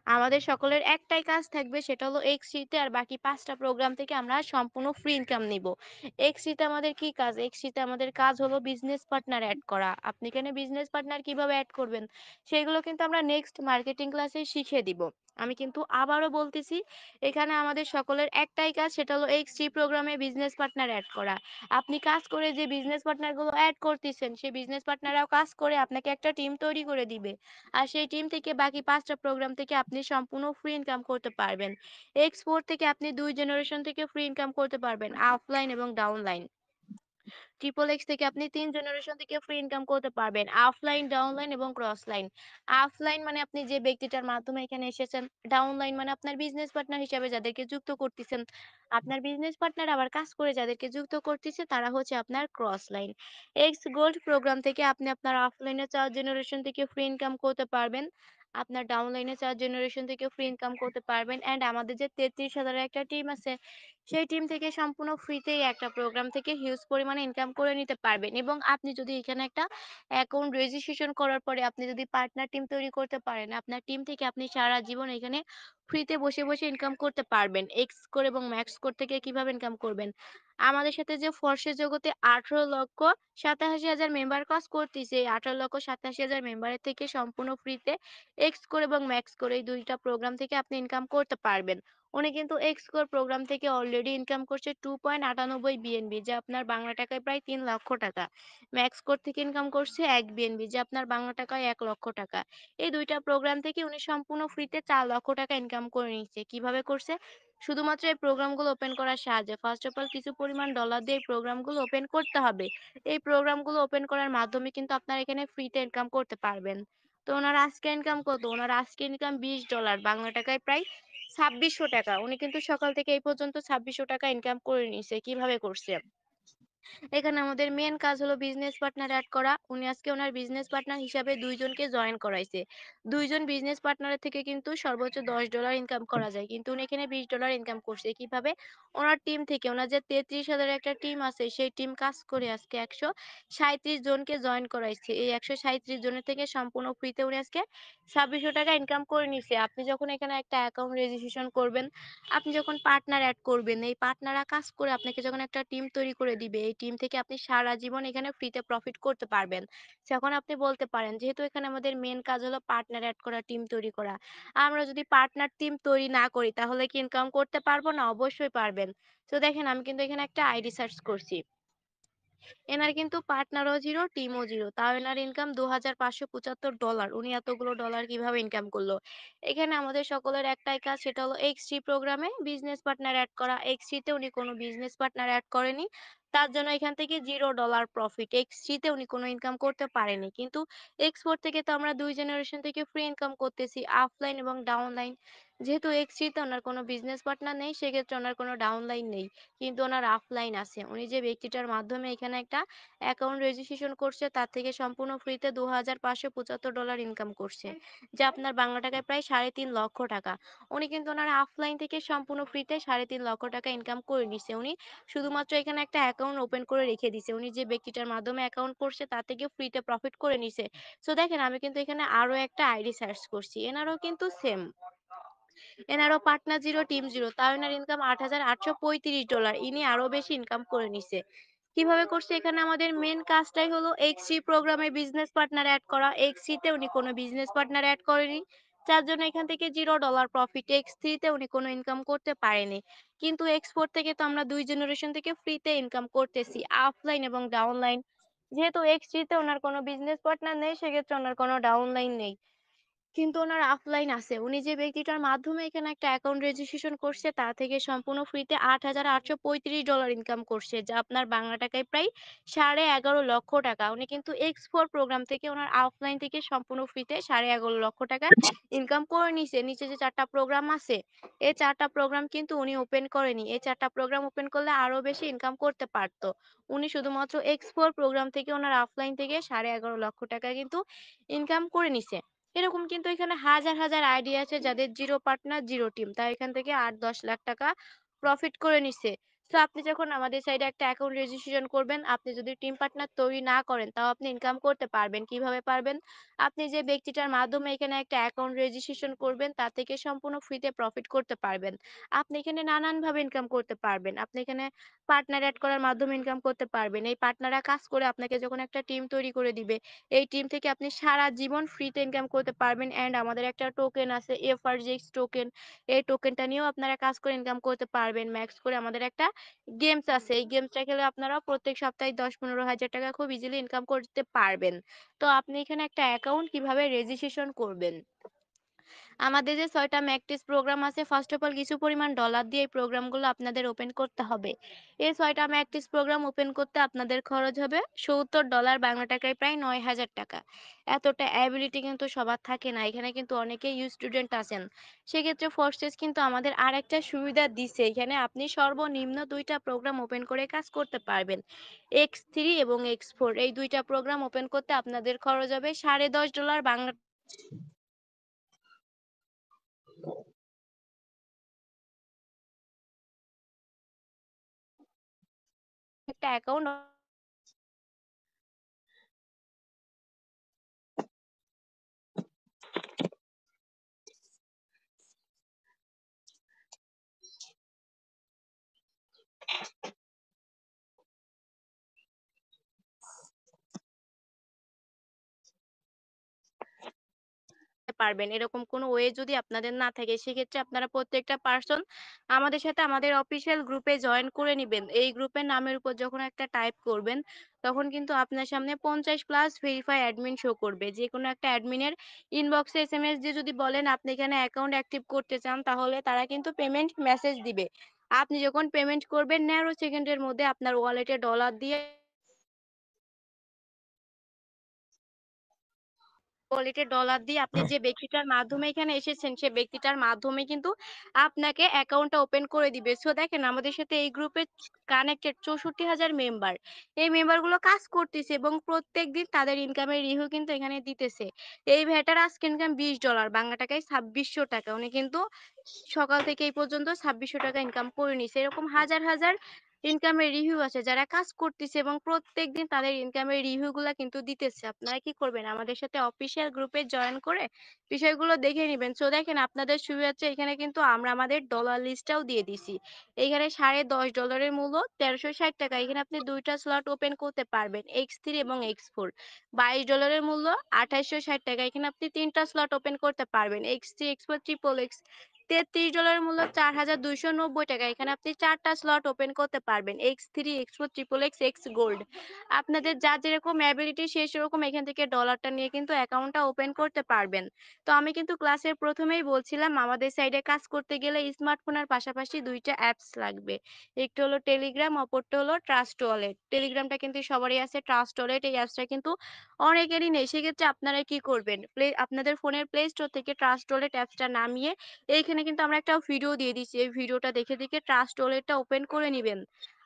আমাদের সকলের একটাই কাজ থাকবে সেটা হলো এক্সট্রি তে আর বাকি ৫ টা প্রোগ্রাম থেকে আমরা সম্পূর্ণ ফ্রি ইনকাম নিবো। এক্সট্রি তে আমাদের কি কাজ? এক্সট্রি তে আমাদের কাজ হলো বিজনেস পার্টনার এড করা। আপনি এখানে বিজনেস পার্টনার কিভাবে এড করবেন? সেগুলো কিন্তু আমরা নেক্সট মার্কেটিং ক্লাসে শিখিয়ে দিব। আমি কিন্তু আবারও বলতেছি এখানে আমাদের সকলের একটাই কাজ সেটা হলো এক্সট্রি প্রোগ্রামে বিজনেস পার্টনার এড করা। আপনি কাজ করে যে বিজনেস পার্টনার গুলো এড করতেছেন সেই বিজনেস পার্টনাররাও কাজ করে আপনাকে একটা টিম তৈরি করে দিবে। আর সেই টিম থেকে বাকি ৫ টা প্রোগ্রাম থেকে আপনি সম্পূর্ণ ফ্রি ইনকাম করতে পারবেন। এক্সপোর্ট থেকে আপনি ২ জেনারেশন থেকে ফ্রি ইনকাম করতে পারবেন, অফলাইন এবং ডাউনলাইন। ট্রিপল এক্স থেকে আপনি ৩ জেনারেশন থেকে ফ্রি ইনকাম করতে পারবেন। অফলাইন, ডাউনলাইন এবং ক্রস লাইন। অফলাইন মানে আপনি যে ব্যক্তিটার মাধ্যমে এখানে এসেছেন। ডাউনলাইন মানে আপনার বিজনেস পার্টনার হিসাবে যাদেরকে যুক্ত করতেছেন। আপনার বিজনেস পার্টনার আবার কাজ করে যাদেরকে যুক্ত করতেছে তারা হচ্ছে আপনার cross line. X gold program থেকে আপনি আপনার অফলাইনে ৪ জেনারেশন থেকে ফ্রি ইনকাম করতে পারবেন। আপনার ডাউনলাইনে ৪ জেনারেশন থেকে ফ্রি ইনকাম করতে পারবেন। অ্যান্ড আমাদের যে ৩৩,০০০ একটা টিম আছে সেই টিম থেকে সম্পূর্ণ ফ্রিতেই একটা প্রোগ্রাম থেকে হিউজ পরিমাণে ইনকাম করে নিতে পারবেন এবং আপনি যদি এখানে একটা অ্যাকাউন্ট রেজিস্ট্রেশন করার পরে আপনি যদি পার্টনার টিম তৈরি করতে পারেন, আপনার টিম থেকে আপনি সারা জীবন এখানে ফ্রিতে বসে, বসে ইনকাম করতে পারবেন। এক্স কোর এবং ম্যাক্স কোর থেকে কিভাবে ইনকাম করবেন? আমাদের সাথে যে ফরশের জগতে ১৮,৮৭,০০০ মেম্বার কাজ করতেছে, এই ১৮,৮৭,০০০ মেম্বারের থেকে সম্পূর্ণ ফ্রিতে এক্স কোর এবং ম্যাক্স কোর এই ২ টা প্রোগ্রাম থেকে আপনি ইনকাম করতে পারবেন। উনি কিন্তু এক্স কোর প্রোগ্রাম থেকে অলরেডি ইনকাম করছে 2.98 বিএনবি যা আপনার বাংলা টাকায় প্রায় ৩ লক্ষ টাকা। ম্যাক্স কোর থেকে ইনকাম করছে ১ বিএনবি যা আপনার বাংলা টাকায় ১ লক্ষ টাকা। এই ২ টা প্রোগ্রাম থেকে উনি সম্পূর্ণ ফ্রিতে ৪ লক্ষ টাকা ইনকাম করে নিচ্ছে। কিভাবে করছে? শুধুমাত্র এই প্রোগ্রামগুলো ওপেন করার সাহায্যে ফার্স্ট অফ অল কিছু পরিমাণ ডলার দিয়ে এই প্রোগ্রামগুলো ওপেন করতে হবে। এই প্রোগ্রামগুলো ওপেন করার মাধ্যমে কিন্তু আপনারা এখানে ফ্রিতে ইনকাম করতে পারবেন। তো ওনার আজকে ইনকাম কত? ওনার আজকে ইনকাম $20, বাংলা টাকায় প্রায় ২৬০০ টাকা। উনি কিন্তু সকাল থেকে এই পর্যন্ত ২৬০০ টাকা ইনকাম করে নিছে। কিভাবে করছে? এখানে আমাদের মেন কাজ হলো বিজনেস পার্টনার এড করা। উনি আজকে ওনার বিজনেস পার্টনার হিসাবে ২ জনকে জয়েন করাইছে। ২ জন বিজনেস পার্টনারের থেকে কিন্তু সর্বোচ্চ $10 ইনকাম করা যায়। কিন্তু উনি এখানে $20 ইনকাম করছে। কিভাবে? ওনার টিম থেকে ওনার যে ৩৩,০০০ একটা টিম আছে সেই টিম কাজ করে আজকে ১৩৭ জনকে জয়েন করাইছে। এই ১৩৭ জনের থেকে সম্পূর্ণ ফ্রিতে উনি আজকে ২৬০০ টাকা ইনকাম করে নিছে। আপনি যখন এখানে একটা অ্যাকাউন্ট রেজিস্ট্রেশন করবেন, আপনি যখন পার্টনার এড করবেন, এই পার্টনাররা কাজ করে আপনাকে যখন একটা টিম তৈরি করে দিবে, এই টিম থেকে আপনি সারা জীবন এখানে ফ্রিতে প্রফিট করতে পারবেন। যখন আপনি বলতে পারেন যেহেতু এখানে আমাদের মেন কাজ হলো পার্টনার এড করা, টিম তৈরি করা। আমরা যদি পার্টনার টিম তৈরি না করি তাহলে কি ইনকাম করতে পারবো না? অবশ্যই পারবেন। তো দেখেন আমি কিন্তু এখানে একটা আইডি সার্চ করছি। এনার কিন্তু পার্টনারও 0, টিমও 0। তাও এনার ইনকাম $২৫৭৫। উনি এতগুলো ডলার কিভাবে ইনকাম করলো? এখানে আমাদের সকলের একটাই কাজ সেটা হলো এক্স3 প্রোগ্রামে বিজনেস পার্টনার এড করা। এক্স3 তে উনি কোনো বিজনেস পার্টনার এড করেনি। তার জন্য এখান থেকে $0 প্রফিট। এক্স3 তে উনি কোনো ইনকাম করতে পারেনি। কিন্তু এক্স4 থেকে তো আমরা ২ জেনারেশন থেকে ফ্রি ইনকাম করতেছি অফলাইন এবং ডাউনলাইন। যেহেতু এক্স3 তে ওনার কোনো বিজনেস পার্টনার নেই সেক্ষেত্রে ওনার কোনো ডাউনলাইন নেই। কিন্তু ওনার অফলাইন আছে। উনি যে ব্যক্তিটার মাধ্যমে এখানে একটা অ্যাকাউন্ট রেজিস্ট্রেশন করছে তার থেকে সম্পূর্ণ ফ্রিতে $২৫৭৫ ইনকাম করছে। যা আপনার বাংলা টাকায় প্রায় ৩.৫ লক্ষ টাকা। উনি কিন্তু ওনার অফলাইন থেকে সম্পূর্ণ ফ্রিতে ৩.৫ লক্ষ টাকা ইনকাম করে নিছে। উনি শুধুমাত্র এখানে একটা অ্যাকাউন্ট ওপেন করে রেখে দিছে। উনি যে ব্যক্তিটার মাধ্যমে অ্যাকাউন্ট করছে তার থেকে ফ্রিতে প্রফিট করে নিছে। সো দেখেন আমি কিন্তু এখানে আরো একটা আইডি সার্চ করছি। এনারও কিন্তু সেম। এনারও partner 0, team 0। তাও এনার ইনকাম $৮,৮৩৫। ইনি আরো বেশি ইনকাম করে নিছে। কিভাবে করছে? এখানে আমাদের মেন কাজটাই হলো এক্স3 প্রোগ্রামে বিজনেস পার্টনার এড করা। এক্স3 তে উনি কোনো বিজনেস পার্টনার এড করেনি। যার জন্য এখান থেকে $0 প্রফিট। এক্স3 তে উনি কোনো ইনকাম করতে পারেনি। কিন্তু এক্স4 থেকে তো আমরা ২ জেনারেশন থেকে ফ্রিতে ইনকাম করতেছি অফলাইন এবং ডাউনলাইন। যেহেতু এক্স3 তে উনার কোনো বিজনেস পার্টনার নেই সেক্ষেত্রে উনার কোনো ডাউনলাইন নেই। কিন্তু ওনার অফলাইন আছে। উনি যে ব্যক্তিটার মাধ্যমে এখানে একটা অ্যাকাউন্ট রেজিস্ট্রেশন করছে তা থেকে সম্পূর্ণ ফ্রিতে $৮,৮৩৫ ইনকাম করছে। যা আপনার বাংলা টাকায় প্রায় ১১.৫ লক্ষ টাকা। উনি কিন্তু এক্স4 প্রোগ্রাম থেকে ওনার অফলাইন থেকে সম্পূর্ণ ফ্রিতে ১১.৫ লক্ষ টাকা ইনকাম করে নিছে। নিচে যে ৪ টা প্রোগ্রাম আছে, এই ৪ টা প্রোগ্রাম কিন্তু উনি ওপেন করেনি। এই ৪ টা প্রোগ্রাম ওপেন করলে আরো বেশি ইনকাম করতে পারত। উনি শুধুমাত্র এক্স4 প্রোগ্রাম থেকে ওনার অফলাইন থেকে ১১.৫ লক্ষ টাকা কিন্তু ইনকাম করে নিছে। এরকম কিন্তু এখানে হাজার, হাজার আইডি আছে যাদের 0 পার্টনার 0 টিম। তারা এখান থেকে ৮-১০ লাখ টাকা প্রফিট করে নিছে। সো আপনি যখন আমাদের সাইডে একটা অ্যাকাউন্ট রেজিস্ট্রেশন করবেন, আপনি যদি টিম পার্টনার তৈরি না করেন, তাও আপনি ইনকাম করতে পারবেন। কিভাবে পারবেন? আপনি যে ব্যক্তিটার মাধ্যমে এখানে একটা অ্যাকাউন্ট রেজিস্ট্রেশন করবেন, তা থেকে সম্পূর্ণ ফ্রিতে প্রফিট করতে পারবেন। আপনি এখানে নানানভাবে ইনকাম করতে পারবেন। আপনি এখানে পার্টনার এড করার মাধ্যমে ইনকাম করতে পারবেন। এই পার্টনাররা কাজ করে আপনাকে যখন একটা টিম তৈরি করে দিবে, এই টিম থেকে আপনি সারা জীবন ফ্রিতে ইনকাম করতে পারবেন অ্যান্ড আমাদের একটা টোকেন আছে এফআরজিএক্স টোকেন। এই টোকেনটা নিয়েও আপনারা কাজ করে ইনকাম করতে পারবেন। ম্যাক্স করে আমাদের একটা গেমস আছে। এই গেমসটা খেলে আপনারা প্রত্যেক সপ্তাহে ১০-১৫ হাজার টাকা খুব ইজিলি ইনকাম করতে পারবেন। তো আপনি এখানে একটা অ্যাকাউন্ট কিভাবে রেজিস্ট্রেশন করবেন? আমাদের যে ৬ টা ম্যাকটিস প্রোগ্রাম আছে ফার্স্ট অফ অল কিছু পরিমাণ ডলার দিয়ে এই প্রোগ্রামগুলো আপনাদের ওপেন করতে হবে। এই ৬ টা ম্যাকটিস প্রোগ্রাম ওপেন করতে আপনাদের খরচ হবে $৭০, বাংলা টাকায় প্রায় ৯,০০০ টাকা। এতটা অ্যাবিলিটি কিন্তু সবার থাকে না। এখানে কিন্তু অনেকেই স্টুডেন্ট আছেন। সেক্ষেত্রে ফোর্সেস কিন্তু আমাদের আরেকটা সুবিধা দিছে। এখানে আপনি সর্বনিম্ন ২ টা প্রোগ্রাম ওপেন করে কাজ করতে পারবেন। এক্স3 এবং এক্স4 এই ২ টা প্রোগ্রাম ওপেন করতে আপনাদের খরচ হবে $১০৫ বাংলা একটা অ্যাকাউন্ট পারবেন। এরকম কোনো ওয়ে যদি আপনাদের না থাকে সেক্ষেত্রে আপনারা প্রত্যেকটা পারসন আমাদের সাথে আমাদের অফিসিয়াল গ্রুপে জয়েন করে নিবেন। এই গ্রুপের নামের উপর যখন একটা টাইপ করবেন তখন কিন্তু আপনার সামনে 50 প্লাস ভেরিফাই অ্যাডমিন শো করবে। যেকোনো একটা অ্যাডমিনের ইনবক্সে এসএমএস দিয়ে যদি বলেন আপনি এখানে অ্যাকাউন্ট অ্যাক্টিভ করতে চান তাহলে তারা কিন্তু পেমেন্ট মেসেজ দিবে। আপনি যখন পেমেন্ট করবেন ন্যারো সেকেন্ডের মধ্যে আপনার ওয়ালেটে ডলার দিয়ে আপনি যে ব্যক্তিটার মাধ্যমে এখানে এসেছেন সে ব্যক্তিটার মাধ্যমে কিন্তু আপনাকে অ্যাকাউন্টটা ওপেন করে দিবে। সো দেখেন আমাদের সাথে এই গ্রুপে কানেক্টেড ৬৪,০০০ মেম্বার। এই মেম্বারগুলো কাজ করতেছে এবং প্রত্যেকদিন তাদের ইনকামের রিভিউ কিন্তু এখানে দিতেছে। এই ভেটার আজকে ইনকাম $20 বাংলা টাকায় ৳২৬০০। উনি কিন্তু সকাল থেকে এই পর্যন্ত ৳২৬০০ ইনকাম করে নিছে। এরকম হাজার, হাজার ইনকামের রিভিউ আছে যারা কাজ করতেছে এবং প্রত্যেকদিন তাদের ইনকামের রিভিউ গুলা কিন্তু দিতেছে। আপনারা কি করবেন? আমাদের সাথে অফিসিয়াল গ্রুপে জয়েন করে বিষয়গুলো দেখে নিবেন। সো দেখেন আপনাদের সুবিধার্থে এখানে কিন্তু আমরা আমাদের ডলার লিস্টটাও দিয়ে দিছি। এখানে $10.5 এর মূল্য ৳১৩৬০। এখানে আপনি ২ টা স্লট ওপেন করতে পারবেন। X3 এবং X4 $22 এর মূল্য ৳২৮৬০। এখানে আপনি ৩ টা স্লট ওপেন করতে পারবেন। X3, X4, ট্রিপল এক্স $33 মূল্য ৳৪,২৯০। এখানে আপনি ৪ টা স্লট ওপেন করতে পারবেন। X3, X4, triple x, x gold. আপনাদের যার যেরকম এবিলিটি সে সেরকম এখান থেকে ডলারটা নিয়ে কিন্তু অ্যাকাউন্টটা ওপেন করতে পারবেন। তো আমি কিন্তু ক্লাসের ১ম এই বলছিলাম আমাদের সাইডে কাজ করতে গেলে স্মার্টফোনের পাশাপাশি ২ টা অ্যাপস লাগবে। একটি হলো টেলিগ্রাম, অপরটা হলো ট্রাস্ট ওয়ালেট। টেলিগ্রামটা কিন্তু সবারই আছে। ট্রাস্ট ওয়ালেট এই অ্যাপসটা কিন্তু অনেকেরই নেই। সেক্ষেত্রে আপনারা কি করবেন? আপনাদের ফোনের প্লে স্টোর থেকে ট্রাস্ট ওয়ালেট অ্যাপসটা নামিয়ে এইখানে কিন্তু আমরা একটা ভিডিও দিয়ে দিচ্ছি। এই ভিডিওটা দেখে, দেখে ট্রাস্ট ওয়ালেটটা ওপেন করে নিবেন।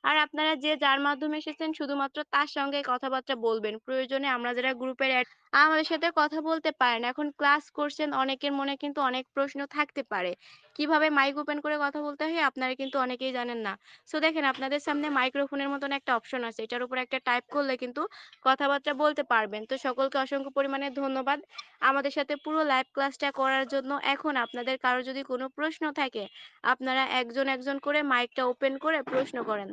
আর আপনারা যে যার মাধ্যমে এসেছেন শুধুমাত্র তার সঙ্গে কথাবার্তা বলবেন। প্রয়োজনে আমরা যারা গ্রুপের আমাদের সাথে কথা বলতে পারেন। এখন ক্লাস করছেন অনেকের মনে কিন্তু অনেক প্রশ্ন থাকতে পারে। কিভাবে মাইক ওপেন করে কথা বলতে হয় আপনারা কিন্তু অনেকেই জানেন না। সো দেখেন আপনাদের সামনে মাইক্রোফোনের মতন একটা অপশন আছে। এটার উপর একটা টাইপ করলে কিন্তু কথাবার্তা বলতে পারবেন। তো সকলকে অসংখ্য পরিমাণে ধন্যবাদ। আমাদের সাথে পুরো লাইভ ক্লাসটা করার জন্য। এখন আপনাদের কারো যদি কোনো প্রশ্ন থাকে আপনারা একজন, একজন করে মাইকটা ওপেন করে প্রশ্ন করেন।